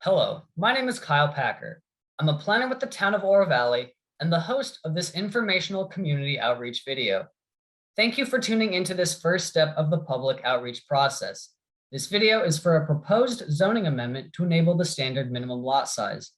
Hello, my name is Kyle Packer. I'm a planner with the town of Oro Valley and the host of this informational community outreach video. Thank you for tuning into this first step of the public outreach process. This video is for a proposed zoning amendment to enable the standard minimum lot size.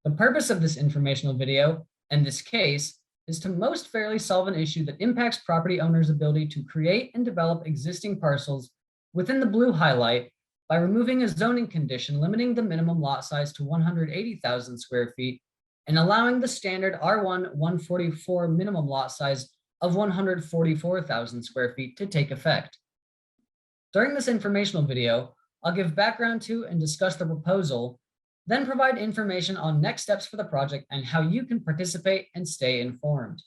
The purpose of this informational video, and this case, is to most fairly solve an issue that impacts property owners' ability to create and develop existing parcels within the blue highlight by removing a zoning condition limiting the minimum lot size to 180,000 square feet and allowing the standard R1 144 minimum lot size of 144,000 square feet to take effect. During this informational video, I'll give background to and discuss the proposal, then provide information on next steps for the project and how you can participate and stay informed.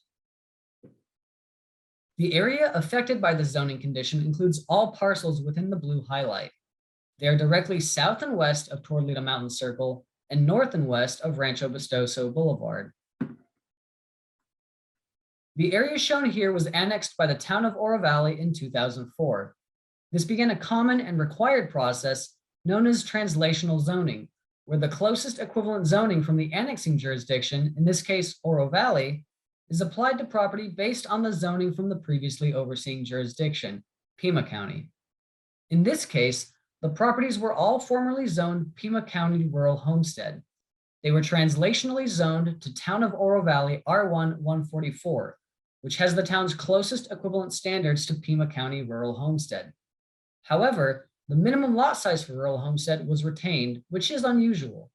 The area affected by the zoning condition includes all parcels within the blue highlight. They are directly south and west of Torlita Mountain Circle and north and west of Rancho Bestoso Boulevard. The area shown here was annexed by the town of Oro Valley in 2004. This began a common and required process known as translational zoning, where the closest equivalent zoning from the annexing jurisdiction, in this case Oro Valley, is applied to property based on the zoning from the previously overseeing jurisdiction, Pima County. In this case, the properties were all formerly zoned Pima County Rural Homestead. They were translationally zoned to Town of Oro Valley R1 144, which has the town's closest equivalent standards to Pima County Rural Homestead. However, the minimum lot size for Rural Homestead was retained, which is unusual.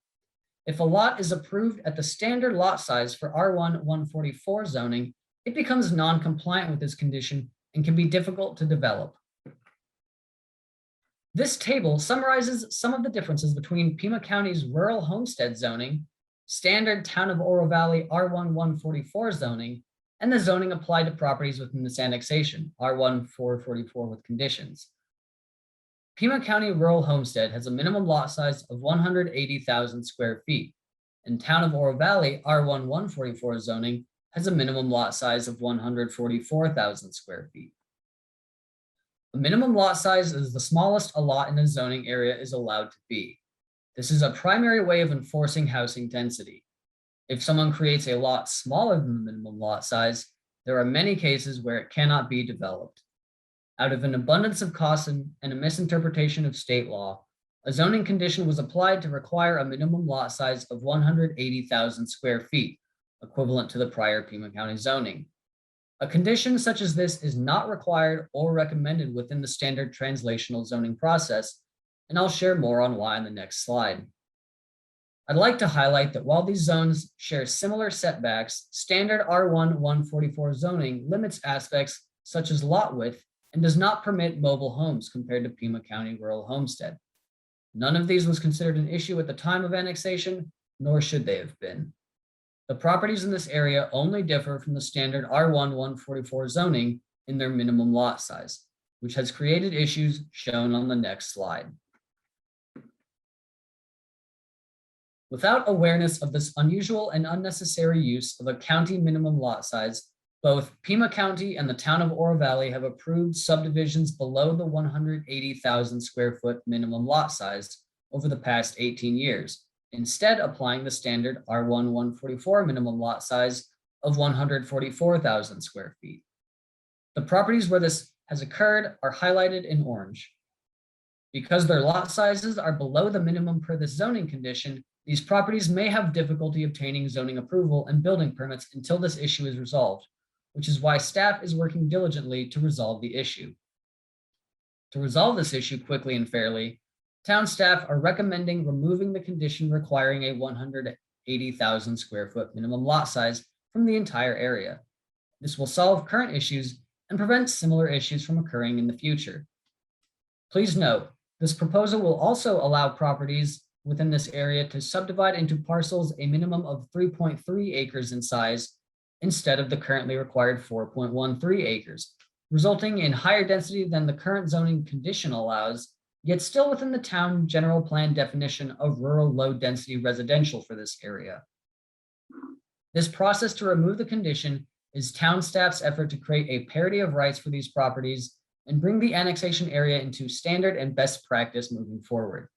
If a lot is approved at the standard lot size for R1 144 zoning, it becomes non-compliant with this condition and can be difficult to develop. This table summarizes some of the differences between Pima County's rural homestead zoning, standard Town of Oro Valley R1 144 zoning, and the zoning applied to properties within this annexation, R1 444 with conditions. Pima County Rural Homestead has a minimum lot size of 180,000 square feet, and Town of Oro Valley R1 144 zoning has a minimum lot size of 144,000 square feet. A minimum lot size is the smallest a lot in a zoning area is allowed to be. This is a primary way of enforcing housing density. If someone creates a lot smaller than the minimum lot size, there are many cases where it cannot be developed. Out of an abundance of caution and a misinterpretation of state law, a zoning condition was applied to require a minimum lot size of 180,000 square feet, equivalent to the prior Pima County zoning. A condition such as this is not required or recommended within the standard translational zoning process, and I'll share more on why in the next slide. I'd like to highlight that while these zones share similar setbacks, standard R1 144 zoning limits aspects such as lot width and does not permit mobile homes compared to Pima County Rural Homestead. None of these was considered an issue at the time of annexation, nor should they have been. The properties in this area only differ from the standard R1 144 zoning in their minimum lot size, which has created issues shown on the next slide. Without awareness of this unusual and unnecessary use of a county minimum lot size, both Pima County and the town of Oro Valley have approved subdivisions below the 180,000 square foot minimum lot size over the past 18 years. Instead applying the standard R1 144 minimum lot size of 144,000 square feet. The properties where this has occurred are highlighted in orange. Because their lot sizes are below the minimum per this zoning condition, these properties may have difficulty obtaining zoning approval and building permits until this issue is resolved, which is why staff is working diligently to resolve the issue. To resolve this issue quickly and fairly, town staff are recommending removing the condition requiring a 180,000 square foot minimum lot size from the entire area. This will solve current issues and prevent similar issues from occurring in the future. Please note, this proposal will also allow properties within this area to subdivide into parcels a minimum of 3.3 acres in size instead of the currently required 4.13 acres, resulting in higher density than the current zoning condition allows, yet still within the town general plan definition of rural low density residential for this area. This process to remove the condition is town staff's effort to create a parity of rights for these properties and bring the annexation area into standard and best practice moving forward.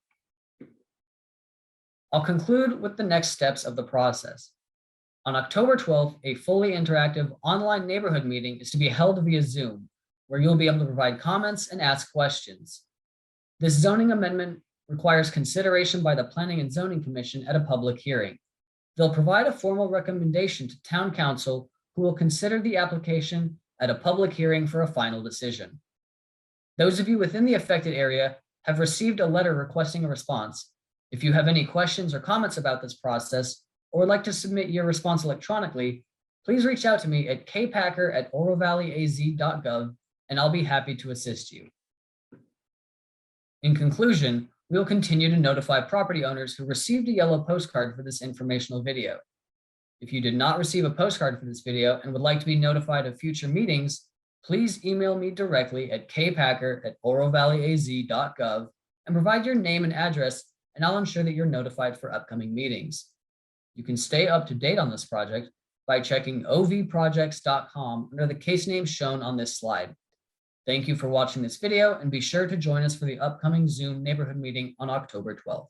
I'll conclude with the next steps of the process. On October 12th, a fully interactive online neighborhood meeting is to be held via Zoom, where you'll be able to provide comments and ask questions. This zoning amendment requires consideration by the Planning and Zoning Commission at a public hearing. They'll provide a formal recommendation to Town Council, who will consider the application at a public hearing for a final decision. Those of you within the affected area have received a letter requesting a response. If you have any questions or comments about this process, or would like to submit your response electronically, please reach out to me at kpacker@orovalleyaz.gov, and I'll be happy to assist you. In conclusion, we will continue to notify property owners who received a yellow postcard for this informational video. If you did not receive a postcard for this video and would like to be notified of future meetings, please email me directly at kpacker@orovalleyaz.gov and provide your name and address, and I'll ensure that you're notified for upcoming meetings. You can stay up to date on this project by checking ovprojects.com under the case names shown on this slide. Thank you for watching this video, and be sure to join us for the upcoming Zoom neighborhood meeting on October 12th.